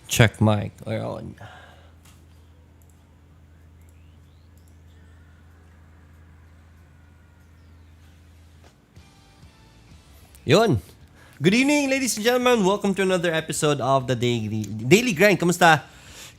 Check mic. We're on. Yun. Good evening, ladies and gentlemen. Welcome to another episode of the Daily Grind. Kamusta?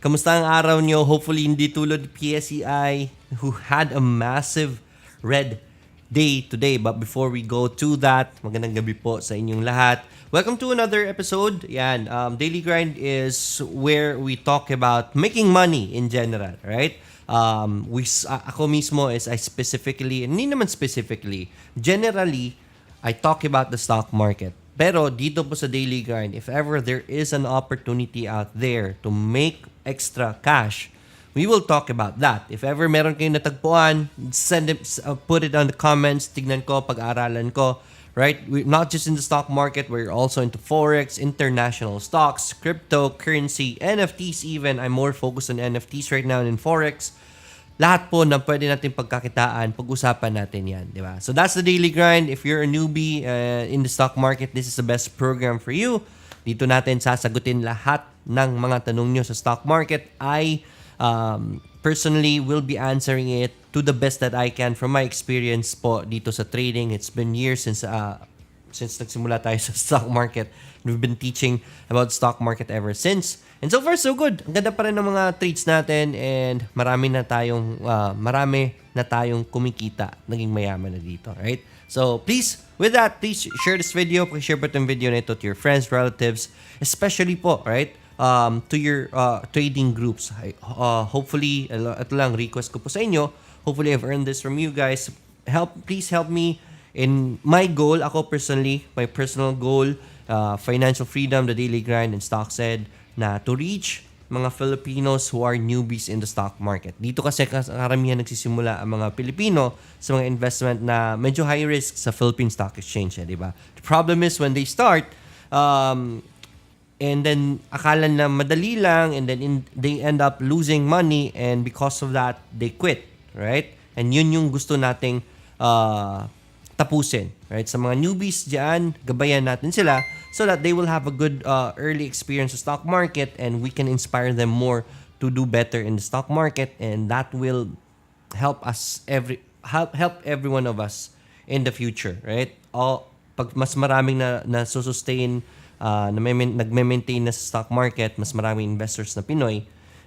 Kamusta ang araw nyo? Hopefully, hindi tulad ni PSEi who had a massive red day today. But before we go to that, magandang gabi po sa inyong lahat. Welcome to another episode. Yan, Daily Grind is where we talk about making money in general, right? Ako mismo is I specifically, hindi naman specifically, generally, I talk about the stock market. Pero dito po sa Daily Grind, if ever there is an opportunity out there to make extra cash, we will talk about that. If ever meron kayong natagpuan, put it on the comments, tignan ko, pag-aaralan ko. Right? We're not just in the stock market, we're also into Forex, international stocks, cryptocurrency, NFTs even. I'm more focused on NFTs right now than Forex. Lahat po na pwede natin pagkakitaan, pag-usapan natin yan, di ba? So that's the Daily Grind. If you're a newbie in the stock market, this is the best program for you. Dito natin sasagutin lahat ng mga tanong nyo sa stock market. I personally will be answering it to the best that I can from my experience po dito sa trading. It's been years since nagsimula tayo sa stock market. We've been teaching about stock market ever since. And so far, so good. Ang ganda pa rin ng mga trades natin and marami na tayong kumikita. Naging mayaman na dito, right? So, please, with that, please share this video. Share po itong video na ito to your friends, relatives, especially po, right? To your trading groups. Hopefully, ito lang, request ko po sa inyo. Hopefully, I've earned this from you guys. Please help me in my goal. Ako personally, my personal goal, financial freedom, the daily grind, and stocks ed, na to reach mga Filipinos who are newbies in the stock market. Dito kasi karamihan nagsisimula ang mga Pilipino sa mga investment na medyo high risk sa Philippine Stock Exchange, di ba? The problem is when they start, and then akala na madali lang, and then they end up losing money, and because of that, they quit, right? And yun yung gusto nating tapusin, right? Sa mga newbies dyan, gabayan natin sila so that they will have a good early experience sa stock market and we can inspire them more to do better in the stock market, and that will help every one of us in the future, right? Pag mas maraming na sustain, nagme-maintain na sa stock market, mas maraming investors na Pinoy,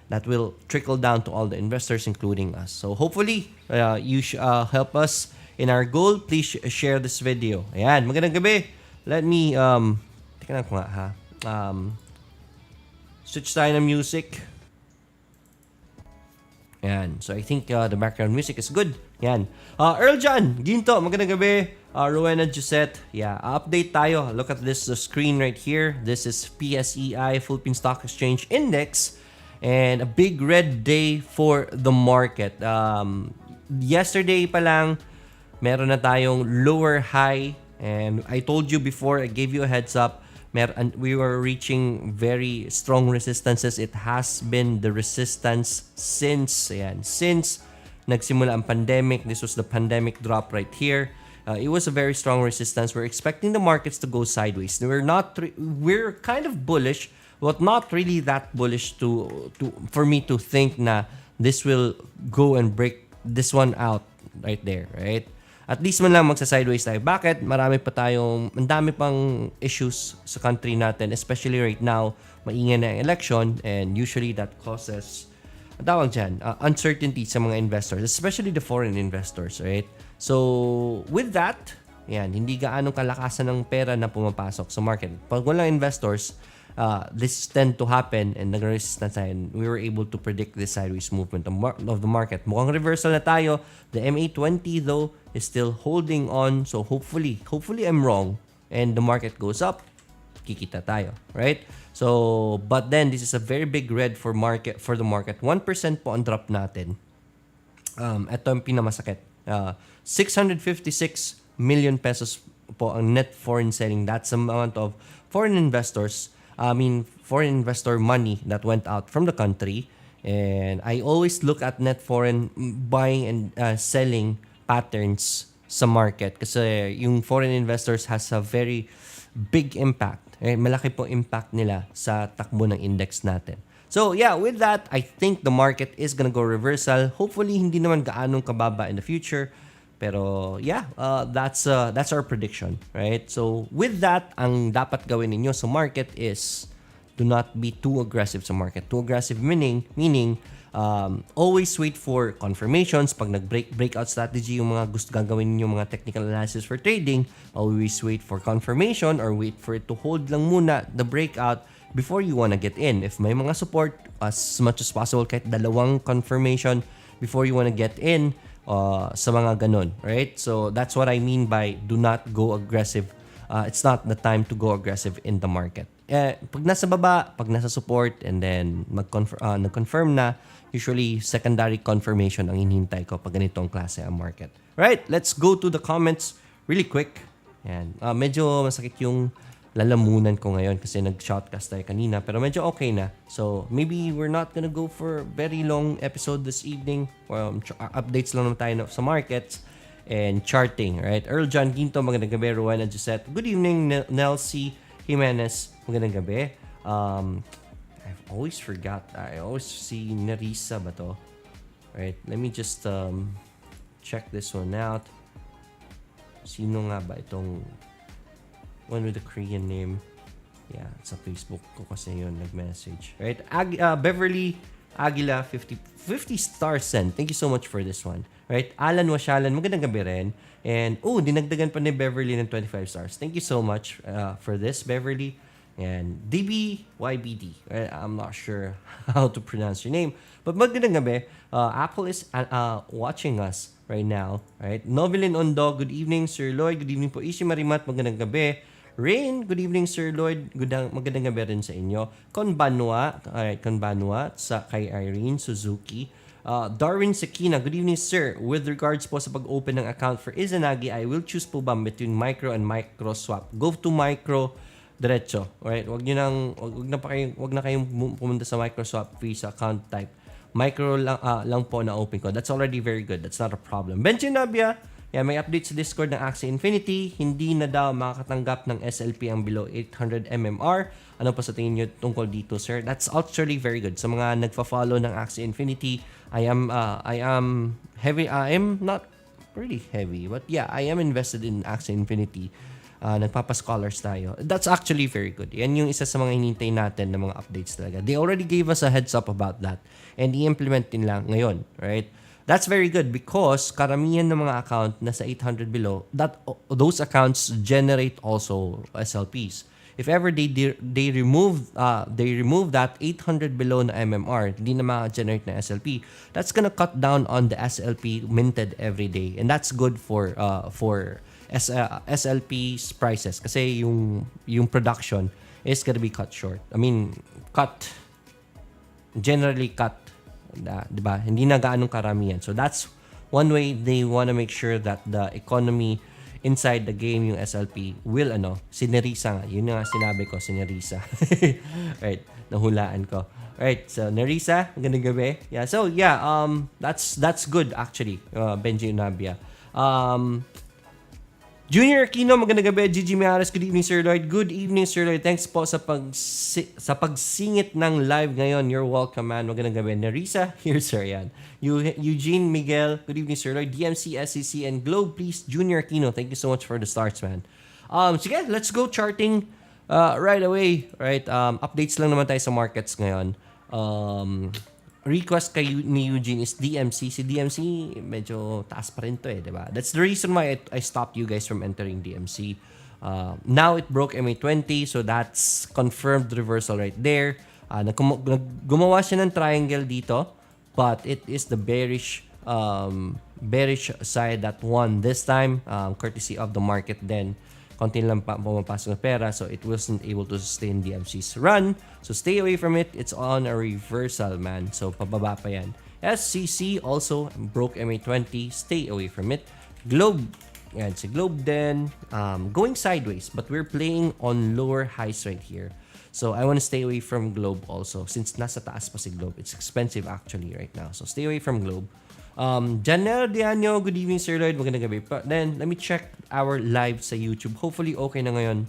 that will trickle down to all the investors including us. So hopefully, you help us in our goal. Please share this video. Ayan, magandang gabi. Let me, teka lang ko nga ha. Switch tayo ng music. Ayan, so I think the background music is good. Ayan. Earl John, Ginto, magandang gabi. Rowena Josette, yeah, update tayo. Look at this, the screen right here. This is PSEi, Philippine Stock Exchange Index. And a big red day for the market. Yesterday pa lang, meron na tayong lower high, and I told you before, I gave you a heads up, we were reaching very strong resistances. It has been the resistance since nagsimula ang pandemic. This was the pandemic drop right here. It was a very strong resistance. We're expecting the markets to go sideways. We're kind of bullish, but not really that bullish for me to think na this will go and break this one out right there, right? At least man lang magsa-sideways tayo. Bakit? Ang dami pang issues sa country natin, especially right now, maingay na election, and usually that causes, uncertainty sa mga investors, especially the foreign investors, right? So, with that, hindi gaanong kalakasan ng pera na pumapasok sa market. Pag walang investors, this tend to happen, and nag-resistance tayo, and we were able to predict this sideways movement of the market. Mukhang reversal na tayo. The MA20 though is still holding on, so hopefully I'm wrong and the market goes up, kikita tayo, right? So, but then this is a very big red for the market. 1% po ang drop natin. Ito ang pinamasakit. 656 million pesos po ang net foreign selling. That's the amount of foreign investor money that went out from the country. And I always look at net foreign buying and selling patterns sa market kasi yung foreign investors has a very big impact malaki po impact nila sa takbo ng index natin. So yeah, with that, I think the market is gonna go reversal. Hopefully, hindi naman gaanong kababa in the future. Pero yeah, that's our prediction, right? So with that, ang dapat gawin ninyo sa market is do not be too aggressive sa market. Too aggressive meaning always wait for confirmations. Pag breakout strategy yung mga gusto gagawin niyo mga technical analysis for trading, always wait for confirmation or wait for it to hold lang muna the breakout before you wanna get in. If may mga support, as much as possible, kahit dalawang confirmation before you wanna get in sa mga ganun, right? So that's what I mean by do not go aggressive. It's not the time to go aggressive in the market. Pag nasa baba, pag nasa support, and then nag-confirm na, usually secondary confirmation ang hinihintay ko pag ganitong klase ang market. Right, let's go to the comments really quick. Yan. Medyo masakit yung lalamunan ko ngayon kasi nag-shotcast tayo kanina pero medyo okay na. So maybe we're not gonna go for very long episode this evening. Updates lang naman tayo sa markets and charting, right? Earl John Ginto, magandang gabi. Rowena Josette, good evening. Nelsie Jimenez, magandang gabi. I've always forgot. I always see Nerissa ba to? Right, let me just check this one out. Sino nga ba itong one with the Korean name? Yeah, sa Facebook ko kasi yun nag-message. Right? Beverly Aguila 50 stars sent. Thank you so much for this one. Right? Alan Washalan, magandang gabi rin. And dinagdagan pa ni Beverly ng 25 stars. Thank you so much for this, Beverly. And DBYBD. Right? I'm not sure how to pronounce your name. But magandang gabi. Apple is watching us right now. Right? Novelin Ondo, good evening, Sir Lloyd. Good evening po. Ishi Marimat, magandang gabi. Rain, good evening, Sir Lloyd. Magandang gabi rin sa inyo. Konbanwa, alright, Konbanwa, sa kay Irene Suzuki. Darwin Sekina, good evening, sir. With regards po sa pag-open ng account for Izanagi, I will choose po ba between micro and micro swap. Go to micro diretso. Alright, wag na kayong pumunta sa micro swap fee sa account type. Micro lang po na open ko. That's already very good. That's not a problem. Benji Nabia, yeah, may update sa Discord ng Axie Infinity. Hindi na daw makakatanggap ng SLP ang below 800 mmR. Ano pa sa tingin nyo tungkol dito, sir? That's actually very good. Sa mga nagfa-follow ng Axie Infinity, I am heavy. I am not really heavy, but yeah, I am invested in Axie Infinity. Nagpapa-scholars tayo. That's actually very good. Yan yung isa sa mga hinintay natin ng mga updates talaga. They already gave us a heads up about that. And i-implement din lang ngayon, right? That's very good because karamihan ng mga account na sa 800 below, those accounts generate also SLPs. If ever they remove that 800 below na MMR, hindi na ma-generate na SLP, that's gonna cut down on the SLP minted every day. And that's good for SLP's prices kasi yung production is gonna be cut short. I mean, generally cut. Diba? Hindi na gaanong karamihan. So that's one way they want to make sure that the economy inside the game, yung SLP, will si Nerissa nga. Yun nga sinabi ko, si Nerissa. Right, nahulaan ko. Right, so Nerissa, magandang gabi. Yeah, so yeah, that's good actually, Benji Nabia. Junior Aquino, magandang gabi. Gigi Miares, good evening, Sir Lloyd. Good evening, Sir Lloyd. Thanks po sa pagsingit ng live ngayon. You're welcome, man. Magandang gabi. Nerissa, here, sir, yan. Eugene Miguel, good evening, Sir Lloyd. DMC, SEC, and Globe, please. Junior Aquino, thank you so much for the starts, man. Sige, let's go charting right away. Right, updates lang naman tayo sa markets ngayon. Request kay ni Eugene is DMC. Si DMC, medyo taas pa rin to diba? That's the reason why I stopped you guys from entering DMC. Now it broke MA20, so that's confirmed reversal right there. Gumawa siya ng triangle dito, but it is the bearish side that won this time, courtesy of the market then. Konti lang pa pumapasok na pera, so it wasn't able to sustain DMC's run. So stay away from it. It's on a reversal, man. So pababa pa yan. SCC also broke MA20. Stay away from it. Globe, yan si Globe then going sideways, but we're playing on lower highs right here. So I want to stay away from Globe also since nasa taas pa si Globe. It's expensive actually right now. So stay away from Globe. Janelle Diano, good evening, Sir Lloyd. Magandang gabi. But then, let me check our live sa YouTube. Hopefully, okay na ngayon.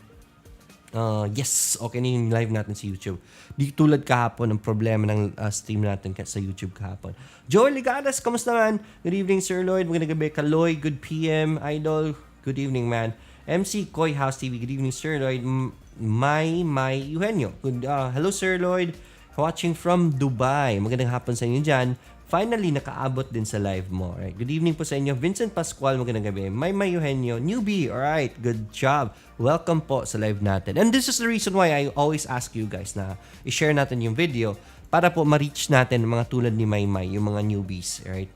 Yes, okay na yung live natin sa YouTube. Di tulad kahapon ng problema ng stream natin sa YouTube kahapon. Joel Ligadas, kamusta man? Good evening, Sir Lloyd. Magandang gabi. Kaloy, good PM. Idol, good evening, man. MC Koy House TV, good evening, Sir Lloyd. May Eugenio. Hello, Sir Lloyd. Watching from Dubai. Magandang hapon sa inyo dyan. Finally, nakaabot din sa live mo. Right? Good evening po sa inyo. Vincent Pascual, magandang gabi. May Eugenio, newbie. Alright, good job. Welcome po sa live natin. And this is the reason why I always ask you guys na i-share natin yung video para po ma-reach natin mga tulad ni May, yung mga newbies. Right?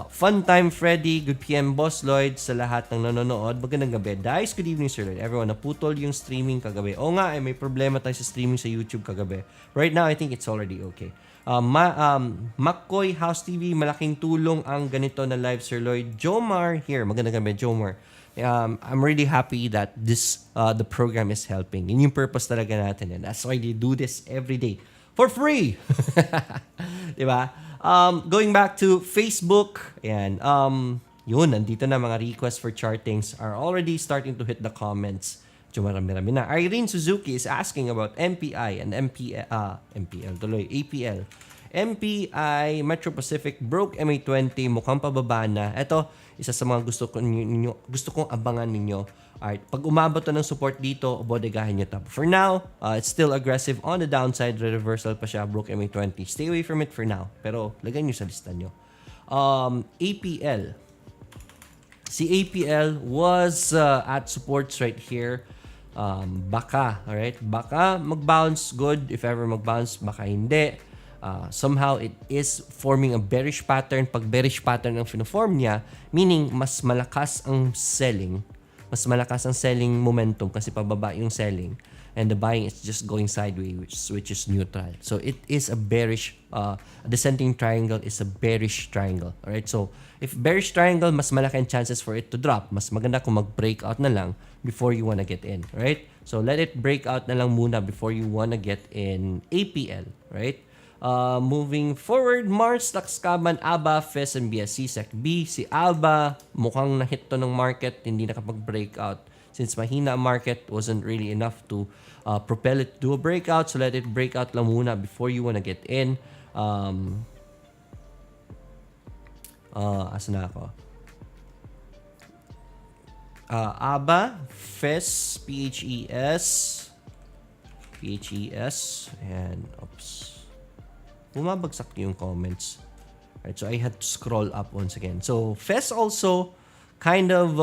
Fun time, Freddy. Good PM, Boss Lloyd. Sa lahat ng nanonood, magandang gabi. Dice, good evening, Sir Lloyd. Everyone, naputol yung streaming kagabi. O nga, may problema tayo sa streaming sa YouTube kagabi. Right now, I think it's already okay. McCoy House TV, malaking tulong ang ganito na live, Sir Lloyd. Jomar here, magandang gabi, Jomar. I'm really happy that the program is helping. Yun yung purpose talaga natin. And that's why they do this every day. For free! Diba? Going back to Facebook, ayan, yun, nandito na mga requests for chartings are already starting to hit the comments. Marami-rami na. Irene Suzuki is asking about MPI and APL. MPI, Metro Pacific, broke MA20, mukhang pababa na. Ito, isa sa mga gusto kong abangan ninyo. Alright, pag umabot na ng support dito, bodegahin nyo ito. For now, it's still aggressive on the downside. Reversal pa siya, broke MA20. Stay away from it for now. Pero, lagay nyo sa lista nyo. APL. Si APL was at supports right here. Alright? Baka mag-bounce good. If ever mag-bounce, baka hindi. Somehow, it is forming a bearish pattern. Pag bearish pattern ang fino-form niya, meaning mas malakas ang selling. Mas malakas ang selling momentum kasi pababa yung selling. And the buying is just going sideways, which is neutral. So, it is a bearish, a descending triangle is a bearish triangle. Alright? So, if bearish triangle, mas malaki ang chances for it to drop. Mas maganda kung mag-breakout na lang before you wanna get in, right? So, let it break out na lang muna before you wanna get in APL, right? Moving forward, Mars, Laxcaban, ABA, FES, and BSC, SEC-B. Si ABA, mukhang na-hit to ng market, hindi nakapag-breakout. Since mahina ang market, wasn't really enough to propel it to a breakout. So, let it break out lang muna before you wanna get in. Asa na ako? ABA, FES, PHES, and oops. Bumabagsak yung comments. Right, so I had to scroll up once again. So, FES also kind of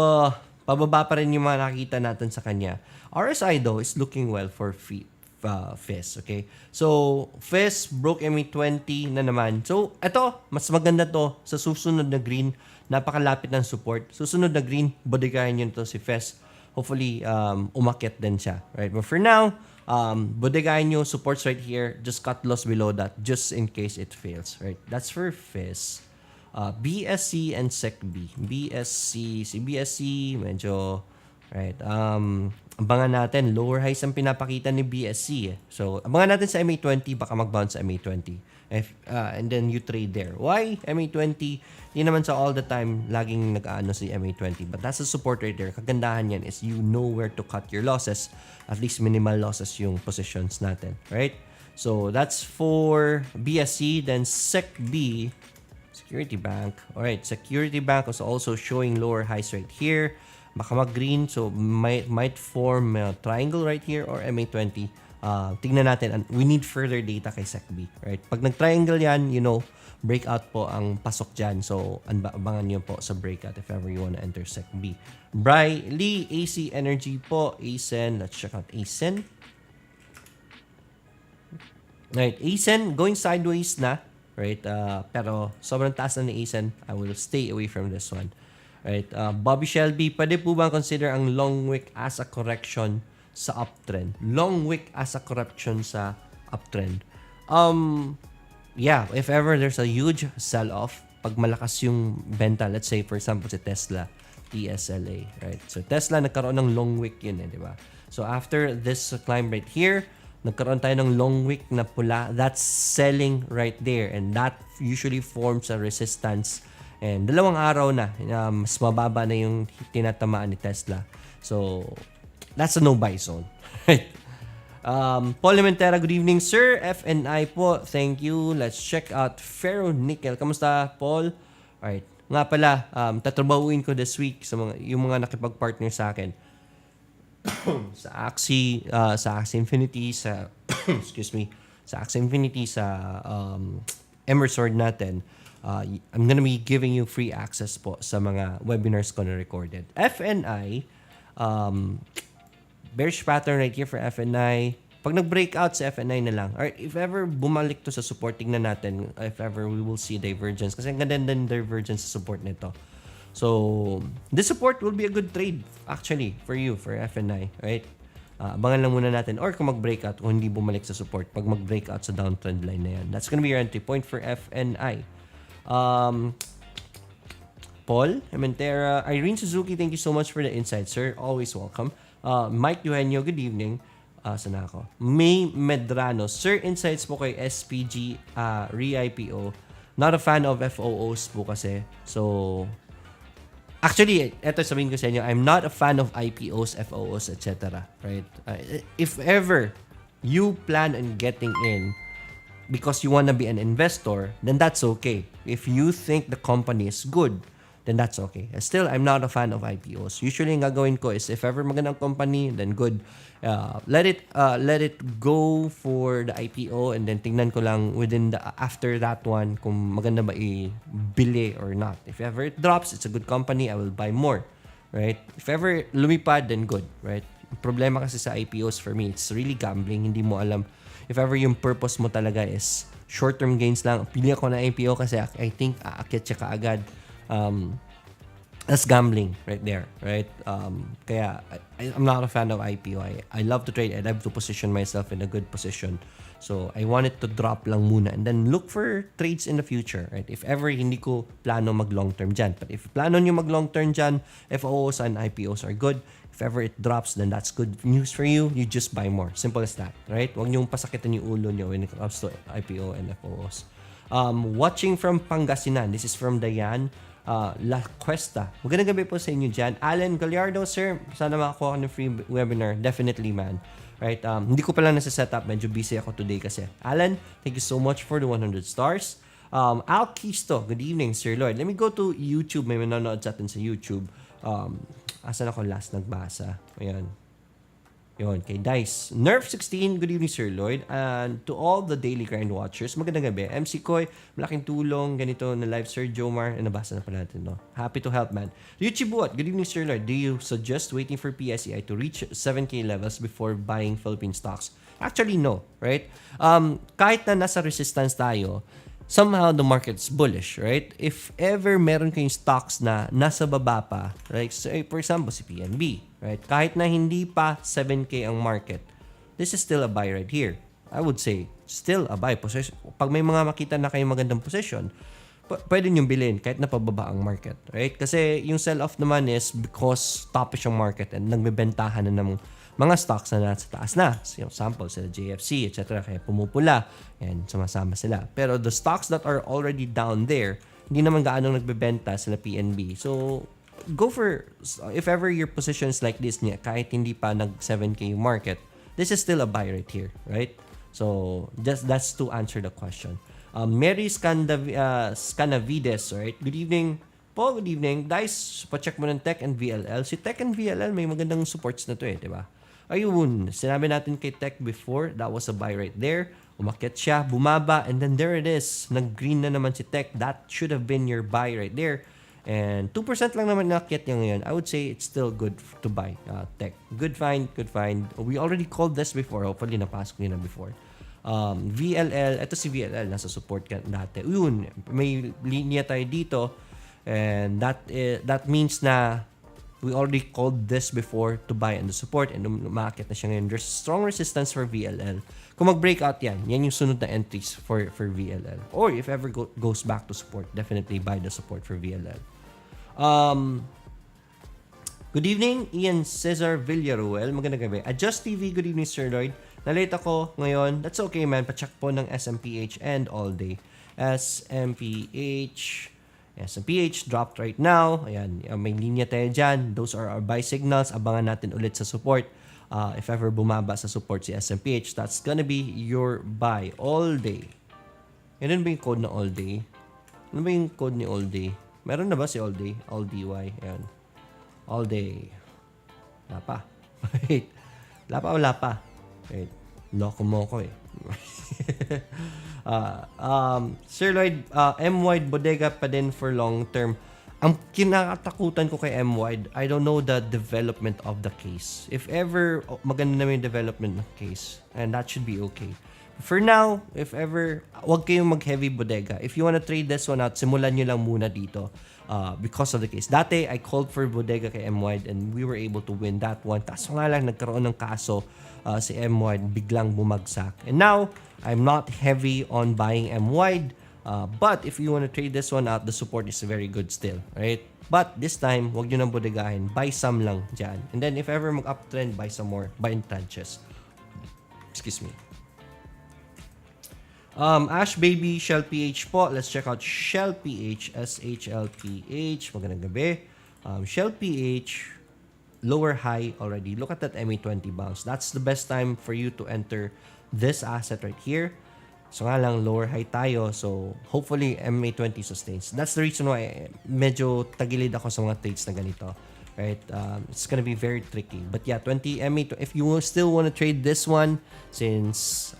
pababa pa rin yung mga nakita natin sa kanya. RSI though is looking well for FES, okay? So, FES broke MA20 na naman. So, eto, mas maganda to sa susunod na green. Napakalapit ng support. Susunod na green, bodegahin nyo to si FES. Hopefully, umakyat din siya, right? But for now, bodegahin nyo, supports right here. Just cut loss below that just in case it fails, right? That's for FES. BSC and SEC-B. Si BSC, medyo, right, abangan natin, lower highs ang pinapakita ni BSC. So, abangan natin sa MA20, baka mag-bounce sa MA20. And then you trade there. Why? MA20, yun naman sa all the time, laging nag-ano si MA20. But that's a support right there. Kagandahan yan is you know where to cut your losses. At least minimal losses yung positions natin. Right? So, that's for BSC. Then SEC-B, Security Bank. Alright, Security Bank is also showing lower highs right here. Baka mag-green, so might form a triangle right here or MA20. Tingnan natin, and we need further data kay SEC-B, right? Pag nag-triangle yan, you know, breakout po ang pasok dyan. So, abangan nyo po sa breakout if ever you wanna enter SEC-B. Bri Lee, AC Energy po, ASEN. Let's check out ASEN. Right, ASEN going sideways na, right? Pero sobrang taas na ni ASEN. I will stay away from this one. Right, Bobby Shelby, pwede po bang consider ang long wick as a correction sa uptrend? Long wick as a correction sa uptrend. Yeah, if ever there's a huge sell-off, pag malakas yung benta, let's say for example si Tesla, TSLA, right? So Tesla nagkaroon ng long wick yun di ba? So after this climb right here, nagkaroon tayo ng long wick na pula, that's selling right there, and that usually forms a resistance. And dalawang araw na, mas mababa na yung tinatamaan ni Tesla. So, that's a no-buy zone. Right? Paul Limentera, good evening, sir. FNI po, thank you. Let's check out Ferro Nickel. Kamusta, Paul? Alright. Nga pala, tatrabahuin ko this week sa yung mga nakipag-partner sa akin. Sa Axie Infinity, sa excuse me, sa Axie Infinity, sa Emersword natin. I'm gonna be giving you free access po sa mga webinars ko na recorded. FNI, bearish pattern right here for FNI. Pag nag-breakout sa FNI na lang, or if ever bumalik to sa support, tingnan natin if ever we will see divergence. Kasi ang ganda din divergence sa support nito. So, this support will be a good trade actually for you, for FNI, right? Abangan lang muna natin. Or kung mag-breakout, kung hindi bumalik sa support, pag mag-breakout sa downtrend line na yan. That's gonna be your entry point for FNI. Paul Ementera, Irene Suzuki, thank you so much for the insight, sir. Always welcome. Mike Eugenio, good evening. Sana ako. May Medrano, sir, insights po kay SPG re-IPO. Not a fan of FOOs po kasi. So, actually, eto sabihin ko sa inyo, I'm not a fan of IPOs, FOOs, etc. Right? If ever you plan on getting in because you wanna be an investor, then that's okay. If you think the company is good, then that's okay. Still, I'm not a fan of IPOs. Usually, ang gagawin ko is if ever magandang company, then good. Let it go for the IPO and then tingnan ko lang after that one kung maganda ba i-bili or not. If ever it drops, it's a good company, I will buy more. Right? If ever lumipad, then good. Right? Problema kasi sa IPOs for me, it's really gambling. Hindi mo alam. If ever yung purpose mo talaga is short-term gains lang, pili ako na IPO kasi I think aakit siya kaagad. That's gambling right there, right? Kaya I'm not a fan of IPO. I love to trade. I love to position myself in a good position. So I want it to drop lang muna and then look for trades in the future, right? If ever hindi ko plano mag long term dyan. But if plano nyo mag long term dyan, FOOs and IPOs are good. If ever it drops, then that's good news for you. You just buy more. Simple as that, right? Huwag nyo pasakitan yung ulo nyo when it comes to IPO and FOOs. Watching from Pangasinan. This is from Dayan. La Cuesta. Magandang gabi po sa inyo dyan. Alan Gallardo, sir. Sana makakuha ka ng free webinar. Definitely, man. Right? Hindi ko pa lang nasa setup. Medyo busy ako today kasi. Alan, thank you so much for the 100 stars. Al Kisto, good evening, Sir Lloyd. Let me go to YouTube. May manonood sa atin sa YouTube. Asan ako last nagbasa? Ayan. Yun, kay Dice. Nerf16, good evening, Sir Lloyd. And to all the Daily Grind watchers, magandang gabi. MC Koy, malaking tulong, ganito na live, Sir Jomar. Nabasa na pala natin, no? Happy to help, man. Ryuchi Buot, good evening, Sir Lloyd. Do you suggest waiting for PSEi to reach 7K levels before buying Philippine stocks? Actually, no, right? Kahit na nasa resistance tayo, somehow the market's bullish, right? If ever meron kayong stocks na nasa baba pa, like for example, si PNB, right? Kahit na hindi pa 7K ang market, this is still a buy right here. I would say, still a buy position. Pag may mga makita na kayong magandang position, pwede nyo bilhin kahit na pababa ang market, right? Kasi yung sell-off naman is because topish ang market and nagbebentahan na ng mga stocks na nasa taas na. So, sample sila JFC, etc. Kaya pumupula and sumasama sila. Pero the stocks that are already down there, hindi naman gaano nagbebenta sila PNB. So, go for, if ever your position is like this niya, kahit hindi pa nag 7K market, this is still a buy right here, right? So, that's to answer the question. Mary Scanavides, right? Good evening. Good evening. Dice, pacheck mo ng Tech and VLL. Si Tech and VLL, may magandang supports na to di ba? Ayun, sinabi natin kay Tech before, that was a buy right there. Umakyat siya, bumaba, and then there it is. Nag-green na naman si Tech. That should have been your buy right there. And 2% lang naman nakyat niya ngayon. I would say it's still good to buy Tech. Good find, good find. We already called this before. Hopefully, napasok niyo na before. VLL, ito si VLL, nasa support ka dati. Yun, may linya tayo dito. And that means na we already called this before to buy and the support and umakit na siya ngayon. There's strong resistance for VLL. Kung mag-breakout yan yung sunod na entries for VLL. Or if ever goes back to support, definitely buy the support for VLL. Good evening, Ian Cesar Villaruel. Magandang gabi. Adjust TV, good evening, Sir Lloyd. Nalate ako ngayon. That's okay, man. Pacheck po ng SMPH and all day. SMPH dropped right now. Ayan, may linya tayo dyan. Those are our buy signals. Abangan natin ulit sa support. If ever bumaba sa support si SMPH, that's gonna be your buy all day. Yan ba yung code na all day? Ano ba yung code ni all day? Meron na ba si all day? All DY. Ayan. All day. Wala pa. Wait. Wala pa. Wait. Loko mo ko eh. Sir Lloyd, M-Wide bodega pa din for long term. Ang kinakatakutan ko kay M-Wide, I don't know the development of the case. If ever maganda na yung development ng case, and that should be okay. For now, if ever, wag kayong mag-heavy bodega. If you wanna trade this one out, simulan nyo lang muna dito because of the case. Dati, I called for bodega kay M-Wide and we were able to win that one. Kaso nga lang, nagkaroon ng kaso si M-Wide, biglang bumagsak. And now, I'm not heavy on buying M-Wide. But if you want to trade this one out, the support is very good still, right? But this time, wag nyo nang bodegahin. Buy some lang dyan. And then if ever mag-uptrend, buy some more. Buy in tranches. Excuse me. Ash Baby, Shell PH po. Let's check out Shell PH. SHLPH. Magandang gabi. Shell PH, lower high already. Look at that MA20 bounce. That's the best time for you to enter this asset right here. So nga lang, lower high tayo. So, hopefully, MA20 sustains. That's the reason why medyo tagilid ako sa mga trades na ganito. Right? It's gonna be very tricky. But yeah, 20 MA, if you still want to trade this one, since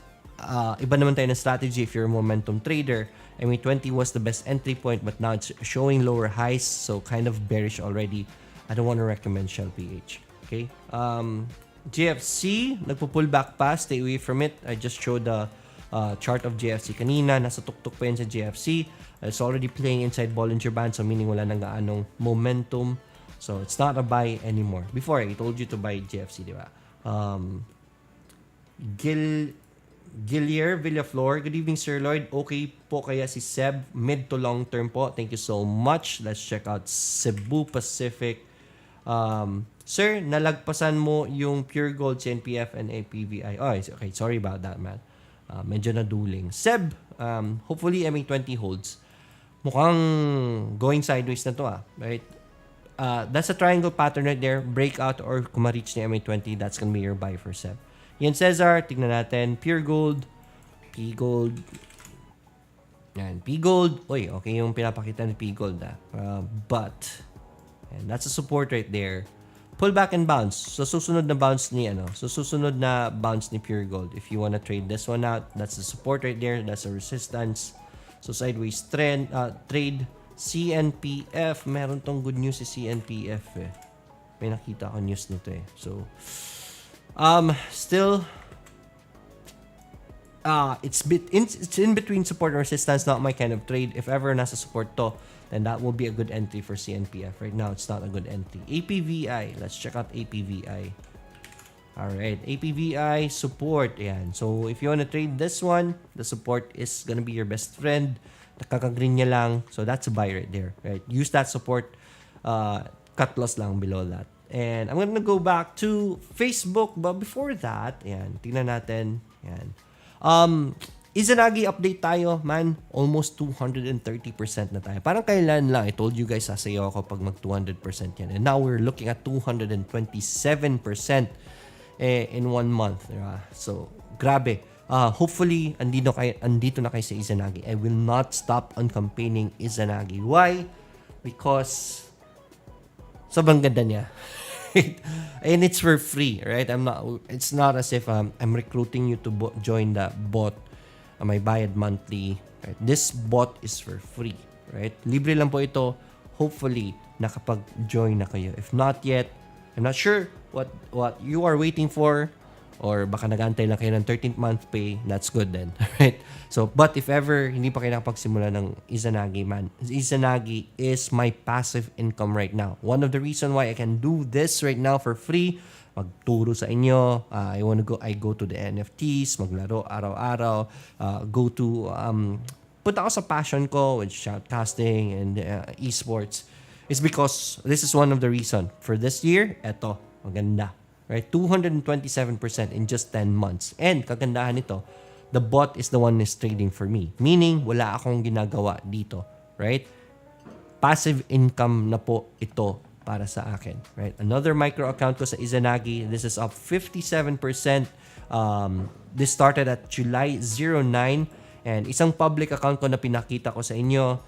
iba naman tayo ng strategy if you're a momentum trader, MA20 was the best entry point, but now it's showing lower highs, so kind of bearish already. I don't want to recommend Shell PH. Okay? GFC, nagpo-pull back pa. Stay away from it. I just showed the chart of GFC kanina. Nasa tuktok pa yun sa GFC. It's already playing inside Bollinger Band, so meaning wala nang gaanong momentum. So, it's not a buy anymore. Before, I told you to buy GFC, di ba? Gillier Villaflor, good evening Sir Lloyd. Okay po kaya si Seb, mid to long term po. Thank you so much. Let's check out Cebu Pacific. Sir, nalagpasan mo yung Pure Gold, CNPF, and APVI. Oh, okay. Sorry about that, man. Medyo naduling. Seb, hopefully MA20 holds. Mukhang going sideways na to, right? That's a triangle pattern right there. Breakout or kung ma-reach ni MA20, that's gonna be your buy for Seb. Yan Cesar, tignan natin. Pure Gold, P-Gold. Yan, P-Gold. Uy, okay yung pinapakita ni P-Gold. But, and that's a support right there. Pull back and bounce. So, susunod na bounce ni Pure Gold. If you wanna trade this one out, that's the support right there. That's a resistance. So, sideways trade. CNPF. Meron tong good news si CNPF eh. May nakita ako news nito eh. So, still, it's in between support and resistance. Not my kind of trade. If ever nasa support to, then that will be a good entry for CNPF. Right now, it's not a good entry. APVI. Let's check out APVI. Alright, APVI support. Ayan. So, if you wanna trade this one, the support is gonna be your best friend. Nakaka-green niya lang. So, that's a buy right there. Right? Use that support. Cut loss lang below that. And I'm gonna go back to Facebook. But before that, ayan, tingnan natin. Ayan. Izanagi update tayo, man. Almost 230% na tayo. Parang kailan lang, I told you guys, sasayaw ako pag mag 200% yan. And now we're looking at 227% in 1 month. Diba? So, grabe. Hopefully, andito na kayo sa Izanagi. I will not stop on campaigning Izanagi. Why? Because sobrang ganda niya. And it's for free, right? It's not as if I'm recruiting you to join the bot. May bayad monthly. Right? This bot is for free, right? Libre lang po ito. Hopefully, nakapag-join na kayo. If not yet, I'm not sure what you are waiting for, or baka nag-antay lang kayo ng 13th month pay. That's good then, right? So, but if ever hindi pa kayo nakapagsimula ng Izanagi, man, Izanagi is my passive income right now. One of the reason why I can do this right now for free, magturo sa inyo. I go to the NFTs, maglaro araw-araw, go to punta ako sa passion ko with shoutcasting and esports. It's because this is one of the reason for this year. Eto, maganda. Right? 227% in just 10 months. And kagandahan nito, the bot is the one is trading for me. Meaning, wala akong ginagawa dito. Right? Passive income na po ito para sa akin, right? Another micro account ko sa Izanagi. This is up 57%. This started at July 09, and isang public account ko na pinakita ko sa inyo.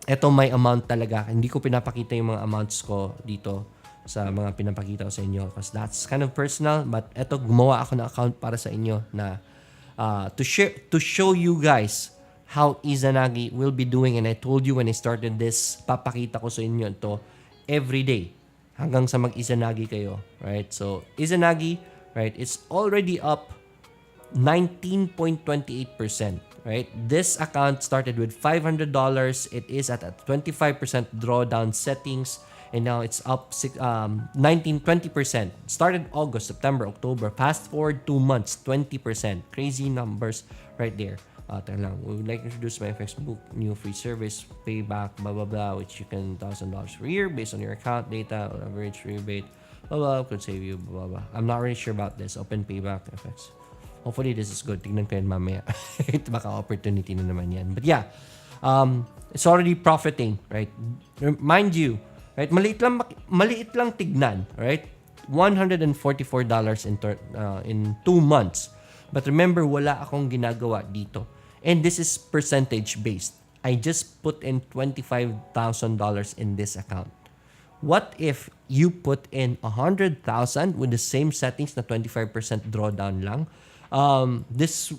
Ito may amount talaga. Hindi ko pinapakita yung mga amounts ko dito sa mga pinapakita ko sa inyo because that's kind of personal, but eto gumawa ako ng account para sa inyo na to show you guys how Izanagi will be doing. And I told you when I started this, papakita ko sa inyo ito every day hanggang sa mag-Izanagi kayo, right? So Izanagi, right, it's already up 19.28%, right? This account started with $500. It is at a 25% drawdown settings, and now it's up 20%. Started August, September, October. Fast forward 2 months, 20%. Crazy numbers right there. Teka lang, we would like to introduce my Facebook new free service, payback, blah, blah, blah, which you can $1,000 per year based on your account data or average rebate, blah, blah, could save you, blah, blah. I'm not really sure about this. Open payback effects. Hopefully this is good. Tignan ko yan mamaya. Baka opportunity na naman yan. But yeah, it's already profiting, right? Mind you, right? Maliit lang tignan, right? $144 in 2 months. But remember, wala akong ginagawa dito. And this is percentage based. I just put in $25,000 in this account. What if you put in 100,000 with the same settings na 25% drawdown lang? This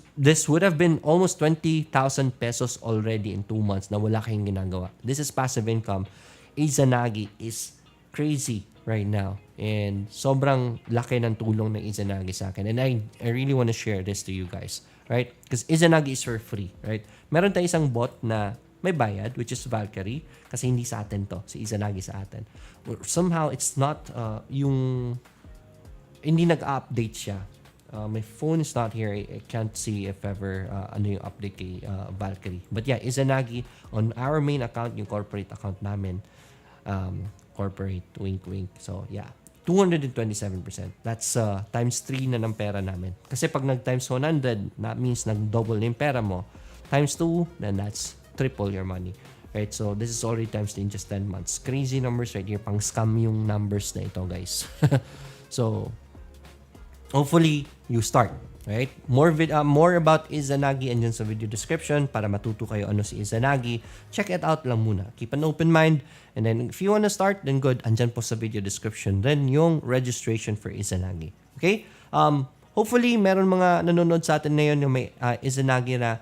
would have been almost 20,000 pesos already in 2 months na wala kayong ginagawa. This is passive income. Izanagi is crazy right now. And sobrang laki ng tulong ng Izanagi sa akin. And I really want to share this to you guys. Right? Because Izanagi is for free. Right? Meron tayong isang bot na may bayad, which is Valkyrie. Kasi hindi sa atin to. Si Izanagi sa atin. Somehow, it's not hindi nag-update siya. My phone is not here. I can't see if ever ano yung update kay Valkyrie. But yeah, Izanagi on our main account, yung corporate account namin. Corporate, wink, wink. So yeah, 227%. That's times 3 na ng pera namin. Kasi pag nag-times 100, that means nag-double na yung pera mo. Times 2, then that's triple your money. Right? So this is already times 3 in just 10 months. Crazy numbers right here. Pang scam yung numbers na ito, guys. So hopefully you start, right? More about Izanagi andyan sa video description para matuto kayo ano si Izanagi. Check it out lang muna. Keep an open mind. And then if you wanna start, then good. Andyan po sa video description. Then yung registration for Izanagi. Okay? Hopefully meron mga nanonood sa atin ngayon yung may Izanagi na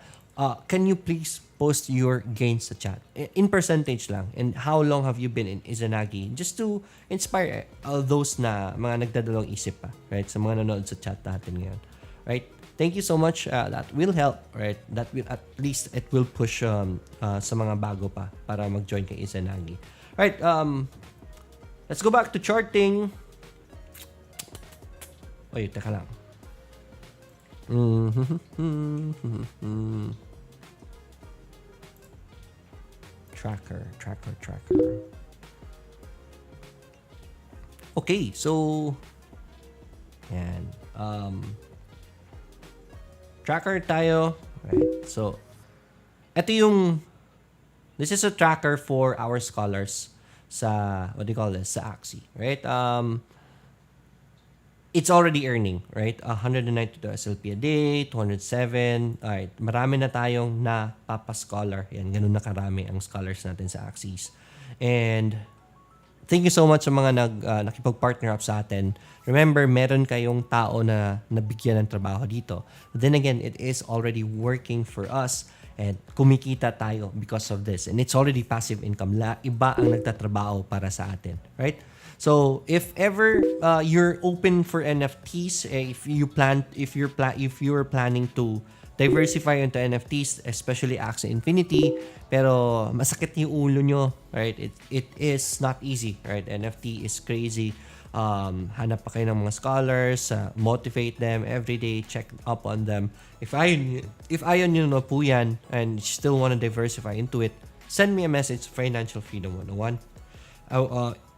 can you please post your gains sa chat? In percentage lang. And how long have you been in Izanagi? Just to inspire those na mga nagdadalawang isip pa. Right? Sa mga nanonood sa chat natin ngayon. Right? Thank you so much. That will help. Right? That will, at least it will push sa mga bago pa para mag-join kay Izanagi. Right? Let's go back to charting. Oy, teka lang. Tracker. Okay, so yan. Tracker tayo. Right. So this is a tracker for our scholars sa what do you call this? Sa Axie, right? It's already earning, right? 192 SLP a day, 207. Alright, marami na tayong napapa-scholar. Yan, ganun na karami ang scholars natin sa Axies. And thank you so much sa mga nakipag-partner up sa atin. Remember, meron kayong tao na nabigyan ng trabaho dito. But then again, it is already working for us and kumikita tayo because of this. And it's already passive income. Iba ang nagtatrabaho para sa atin, right? So if ever you're open for NFTs, if you're planning to diversify into NFTs, especially Axie Infinity, pero masakit yung ulo nyo, right? It is not easy, right? NFT is crazy. Hanap pa kayo ng mga scholars, motivate them every day, check up on them. If ayaw nyo na po yan and still want to diversify into it, send me a message, Financial Freedom 101.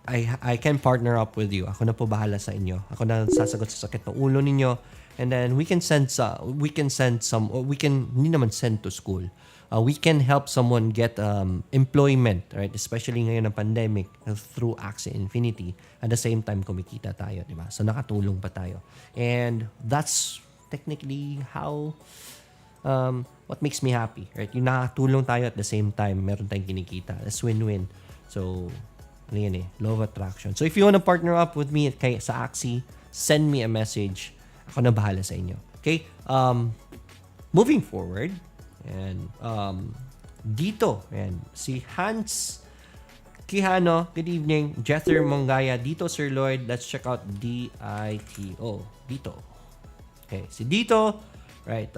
I can partner up with you. Ako na po bahala sa inyo. Ako na sasagot sa sakit ng ulo ninyo. And then we can hindi naman send to school. we can help someone get employment, right? Especially ngayon ng pandemic through Axie Infinity. At the same time, kumikita tayo, di ba? So nakatulong pa tayo. And that's technically how what makes me happy, right? Yung nakatulong tayo at the same time, meron tayong kinikita. That's win-win. So, ano yan eh, law of attraction. So, if you wanna partner up with me sa Axie, send me a message. Ako na bahala sa inyo. Okay? Moving forward, and dito, and si Hans Quijano, good evening. Jether Mongaya, dito Sir Lloyd, let's check out DITO. Dito. Okay, si Dito, right?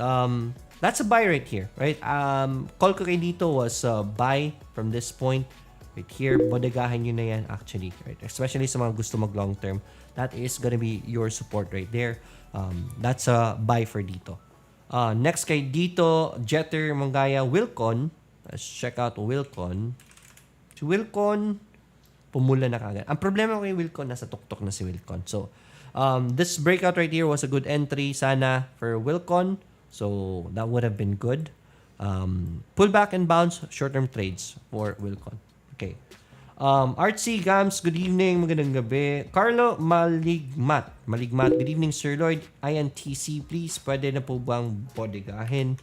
That's a buy right here, right? Call ko kay Dito was buy from this point right here. Bodegahan nyo na yan actually, right? Especially sa mga gusto mag long term. That is gonna be your support right there. That's a buy for Dito. Next kay Dito, Jeter Mongaya, Wilcon. Let's check out Wilcon. Si Wilcon, pumula na kagad. Ang problema kay Wilcon, nasa tuktok na si Wilcon. So, this breakout right here was a good entry sana for Wilcon. So, that would have been good. Pullback and bounce, short-term trades for Wilcon. Okay. Artsy Gams, good evening. Magandang gabi. Carlo Maligmat. Good evening, Sir Lloyd. INTC, please. Pwede na po bang bodegahin?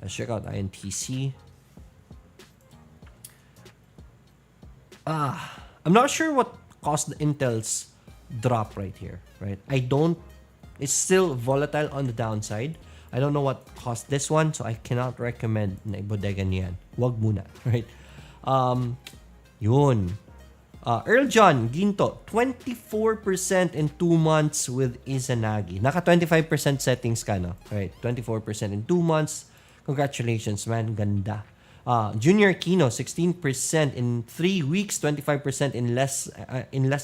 Let's check out INTC. I'm not sure what caused the Intel's drop right here, right? It's still volatile on the downside. I don't know what caused this one, so I cannot recommend na ibodega niyan. Wag muna, right? Yun. Earl John Ginto, 24% in 2 months with Izanagi. Naka 25% settings ka, no? Right, 24% in 2 months. Congratulations, man. Ganda. Junior Kino, 16% in 3 weeks, 25% in less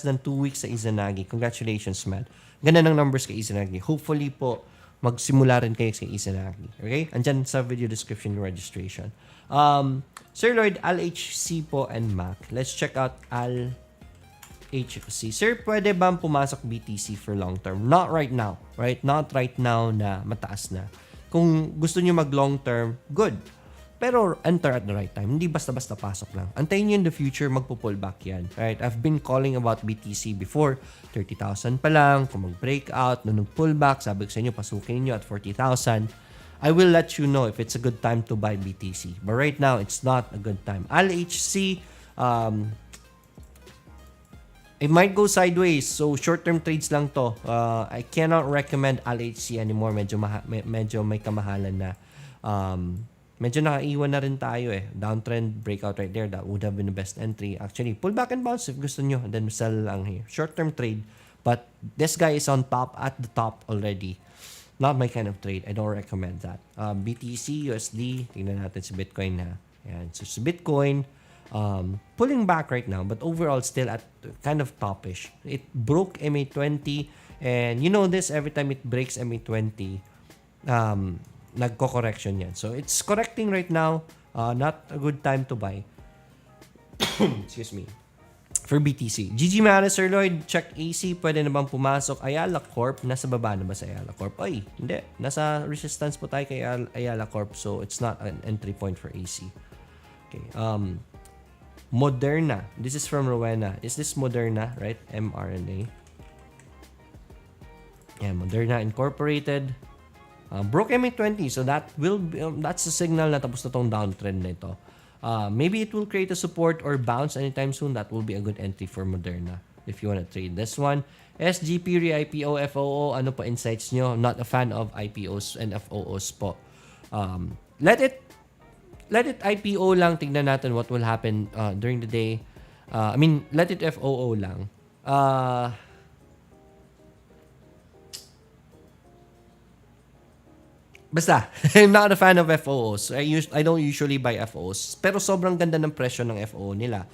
than 2 weeks sa Izanagi. Congratulations, man. Ganda ng numbers kay Izanagi. Hopefully po, magsimula rin kayo sa Izanagi. Okay? Andyan sa video description yung registration. Sir Lloyd, ALHC po and MAC. Let's check out ALHC. Sir, pwede ba pumasok BTC for long term? Not right now. Right? Not right now na mataas na. Kung gusto nyo mag long term, good. Pero enter at the right time. Hindi basta-basta pasok lang. Antayin nyo in the future, magpo-pullback yan. Right? I've been calling about BTC before. 30,000 pa lang. Kung mag-breakout, nung nag-pullback, sabi ko sa inyo, pasukin nyo at 40,000. I will let you know if it's a good time to buy BTC. But right now, it's not a good time. LHC, it might go sideways. So, short-term trades lang to. I cannot recommend LHC anymore. Medyo may kamahalan na. Medyo nakaiwan na rin tayo eh. Downtrend, breakout right there. That would have been the best entry. Actually, pull back and bounce if gusto nyo. And then sell lang here. Short-term trade. But this guy is on top, at the top already. Not my kind of trade. I don't recommend that. BTC, USD. Tingnan natin si Bitcoin na. Ayan. So, si Bitcoin, pulling back right now. But overall, still at kind of topish. It broke MA20. And you know this, every time it breaks MA20, nagko-correction yan. So, it's correcting right now. Not a good time to buy. Excuse me. For BTC. GG Maris, Sir Lloyd, check AC. Pwede na bang pumasok? Ayala Corp. Nasa baba na ba sa Ayala Corp? Ay, hindi. Nasa resistance po tayo kay Ayala Corp. So, it's not an entry point for AC. Okay. Moderna. This is from Rowena. Is this Moderna? Right? mRNA. Yeah, Moderna Incorporated. Broke MA20, so that will be, that's a signal na tapos na tong downtrend na ito. Maybe it will create a support or bounce anytime soon. That will be a good entry for Moderna if you want to trade this one. SGP, re-IPO, FOO, ano pa insights nyo? Not a fan of IPOs and FOOs po. Let it IPO lang. Tignan natin what will happen during the day. Let it FOO lang. Basta, I'm not a fan of FOOs. I don't usually buy FOOs. Pero sobrang ganda ng presyo ng FOO nila.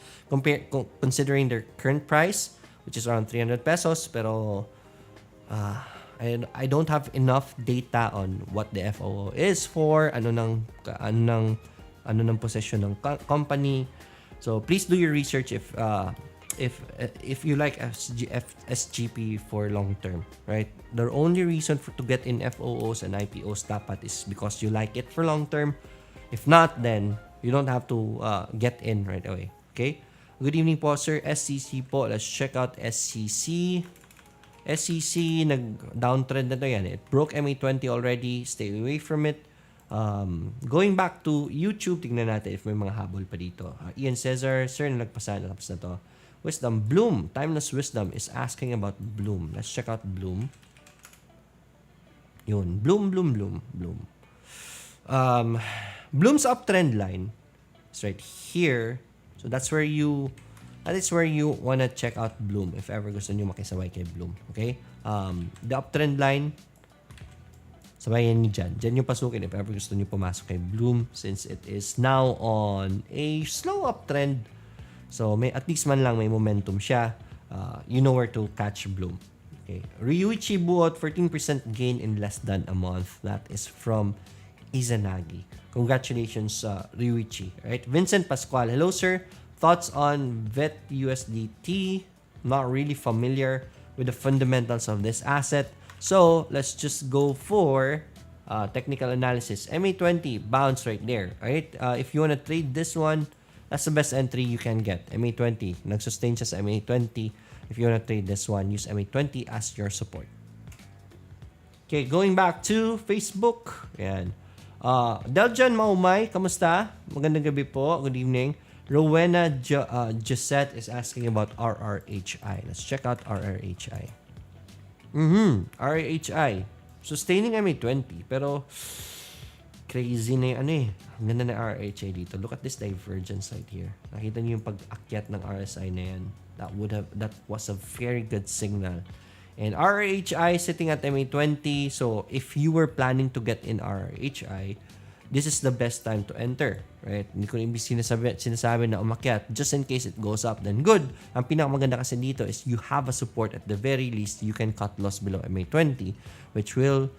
Considering their current price, which is around 300 pesos. Pero, I don't have enough data on what the FOO is for. Ano ng position ng company. So, please do your research if you like SGP for long term, right? The only reason to get in FOOs and IPOs dapat is because you like it for long term. If not, then you don't have to get in right away. Okay? Good evening po, sir. SCC po. Let's check out SCC. SCC, nag-downtrend na to yan. It broke MA20 already. Stay away from it. Going back to YouTube, tingnan natin if may mga habol pa dito. Ian Cesar, sir, nalagpas na to. Wisdom, Bloom. Timeless Wisdom is asking about Bloom. Let's check out Bloom. Yun. Bloom. Bloom's uptrend line is right here. So that is where you wanna check out Bloom if ever gusto nyo makisabay kay Bloom. Okay? The uptrend line, sabayan nyo dyan. Dyan yung pasukin if ever gusto nyo pumasok kay Bloom since it is now on a slow uptrend. So may at least man lang may momentum siya. You know where to catch Bloom. Okay. Ryuichi buot 14% gain in less than a month. That is from Izanagi. Congratulations, Ryuichi. Right? Vincent Pascual. Hello, sir. Thoughts on VET USDT? Not really familiar with the fundamentals of this asset. So let's just go for technical analysis. MA20 bounce right there. Right? If you want to trade this one, that's the best entry you can get. MA20. Nag-sustain siya sa MA20. If you want to trade this one, use MA20 as your support. Okay, going back to Facebook. Ayan. Deljan Maumay, kamusta? Magandang gabi po. Good evening. Rowena Gisette is asking about RRHI. Let's check out RRHI. RRHI. Sustaining MA20. Pero, crazy na yung Ang ganda na RRHI dito. Look at this divergence right here. Nakita niyo yung pag-akyat ng RSI na yan. That was a very good signal. And RRHI sitting at MA20. So, if you were planning to get in RRHI, this is the best time to enter. Right? Hindi ko ibig sinasabi na umakyat. Just in case it goes up, then good. Ang pinakamaganda kasi dito is you have a support at the very least. You can cut loss below MA20, which will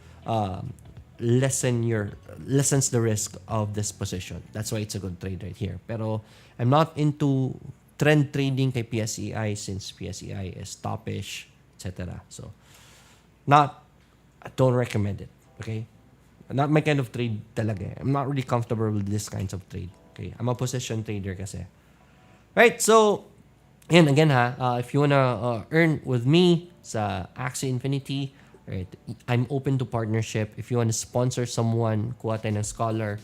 lessens the risk of this position. That's why it's a good trade right here. Pero I'm not into trend trading kay PSEi since PSEi is topish, etc. So, I don't recommend it. Okay? Not my kind of trade talaga. I'm not really comfortable with this kinds of trade. Okay? I'm a position trader kasi. Right, so, and again if you wanna earn with me sa Axie Infinity, right, I'm open to partnership. If you wanna sponsor someone, kuha tayo ng scholar,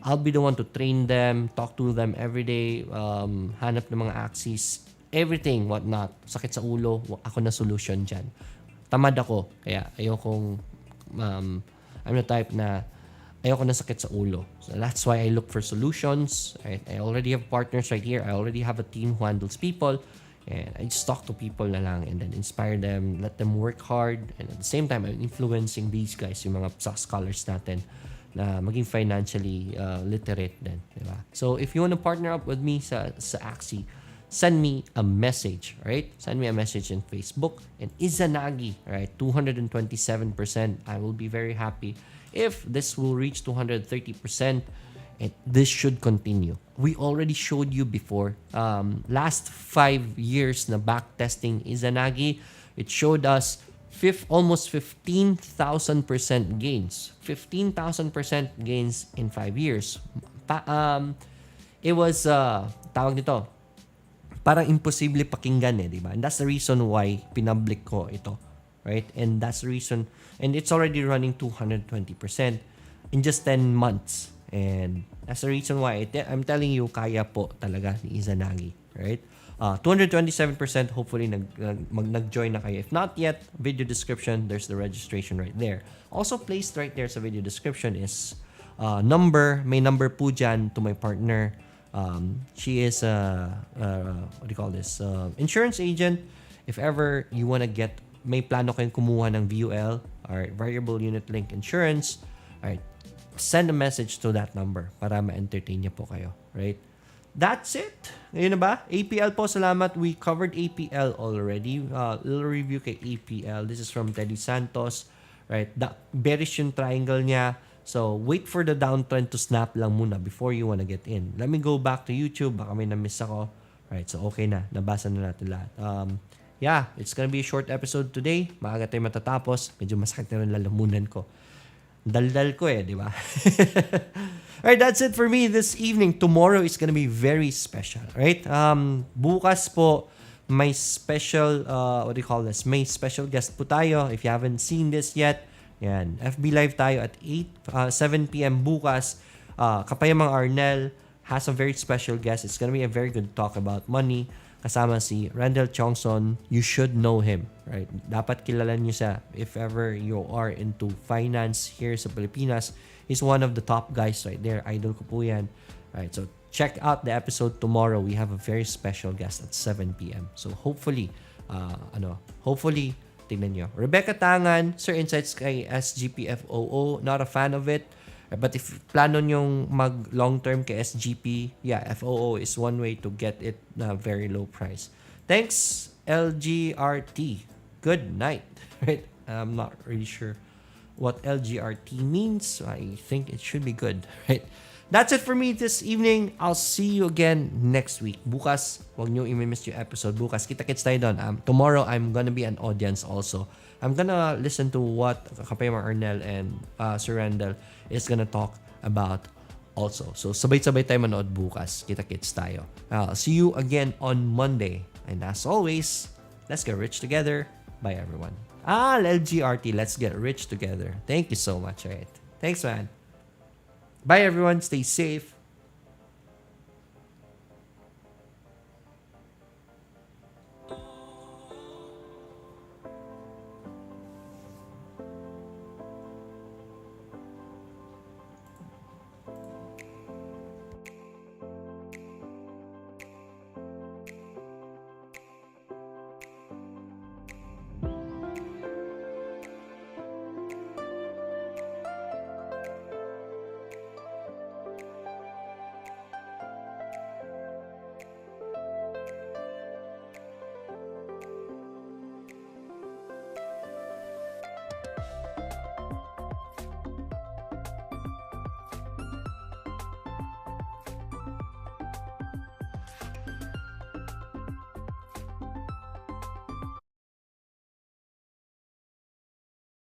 I'll be the one to train them, talk to them every day, hanap ng mga Axies, everything, whatnot. Sakit sa ulo, ako na solution dyan. Tamad ako, kaya ayokong I'm the type na ayoko na sakit sa ulo. So that's why I look for solutions. Right? I already have partners right here. I already have a team who handles people. And I just talk to people na lang and then inspire them, let them work hard. And at the same time, I'm influencing these guys, yung mga scholars natin, na maging financially literate din. Diba? So if you want to partner up with me sa Axie, send me a message, right? Send me a message in Facebook. And Izanagi, right? 227%. I will be very happy if this will reach 230%. And this should continue. We already showed you before. Last 5 years na back testing Izanagi, it showed us almost 15,000% gains. 15,000% gains in 5 years. It was, tawag nito, parang imposible pakinggan di ba? And that's the reason why pinpublic ko ito, right? And that's the reason, and it's already running 220% in just 10 months. And that's the reason why I'm telling you, kaya po talaga ni Izanagi, right? 227%, hopefully nag-join na kayo. If not yet, video description, there's the registration right there. Also placed right there sa video description is may number po dyan to my partner. She is what do you call this? Insurance agent. If ever you wanna may plano kayong kumuha ng VUL or variable unit link insurance, alright, send a message to that number para ma-entertain niya po kayo, right? That's it. Ngayon na ba? APL po, salamat. We covered APL already. Little review kay APL. This is from Teddy Santos, right? Bearish yung triangle niya. So, wait for the downtrend to snap lang muna before you wanna get in. Let me go back to YouTube. Baka may na-miss ako. Right, so okay na. Nabasa na natin lahat. It's gonna be a short episode today. Maaga tayo matatapos. Medyo masakit na rin lalamunan ko. Daldal ko eh, di ba? Alright, that's it for me this evening. Tomorrow is gonna be very special, right? Bukas po, may special, what do you call this? May special guest po tayo. If you haven't seen this yet, yan, FB Live tayo at 7 p.m. bukas. Kapayamang Arnel has a very special guest. It's gonna be a very good talk about money. Kasama si Randall Chongson. You should know him, right? Dapat kilala niyo siya if ever you are into finance here sa Pilipinas. He's one of the top guys right there. Idol ko po yan. Right, so check out the episode tomorrow. We have a very special guest at 7 p.m. So hopefully, tingnan nyo. Rebecca Tangan, Sir Insights kay SGPFOO. Not a fan of it. But if plano nyong mag long-term kay SGP, yeah, FOO is one way to get it na very low price. Thanks, LGRT. Good night. Right? I'm not really sure what LGRT means. I think it should be good. Right? That's it for me this evening. I'll see you again next week. Bukas, wag nyo i-miss yung episode. Bukas, kita-kits tayo doon. Tomorrow, I'm gonna be an audience also. I'm gonna listen to what Kapayama Arnel and Sir Randall is gonna talk about also. So, sabay-sabay tayo manood bukas. Kita-kits tayo. I'll see you again on Monday. And as always, let's get rich together. Bye, everyone. LGRT, let's get rich together. Thank you so much. All right. Thanks, man. Bye, everyone. Stay safe.